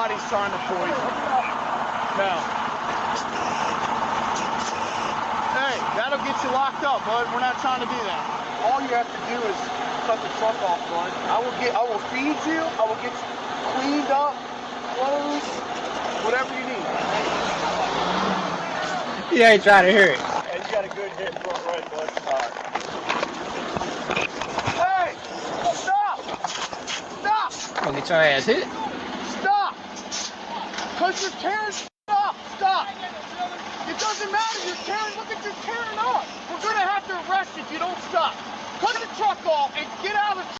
Nobody's trying to poison. No. Hey, that'll get you locked up, bud. We're not trying to do that. All you have to do is cut the truck off, bud. I will feed you. I will get you cleaned up, clothes, whatever you need. You ain't trying to hear it. Hey, you got a good hit front right, bud. Hey! Stop! Stop! I'm gonna get your ass hit. Stop! Because you're tearing up! Stop! It doesn't matter, you're tearing, look at you're tearing up! We're gonna have to arrest you if you don't stop. Cut the truck off and get out of the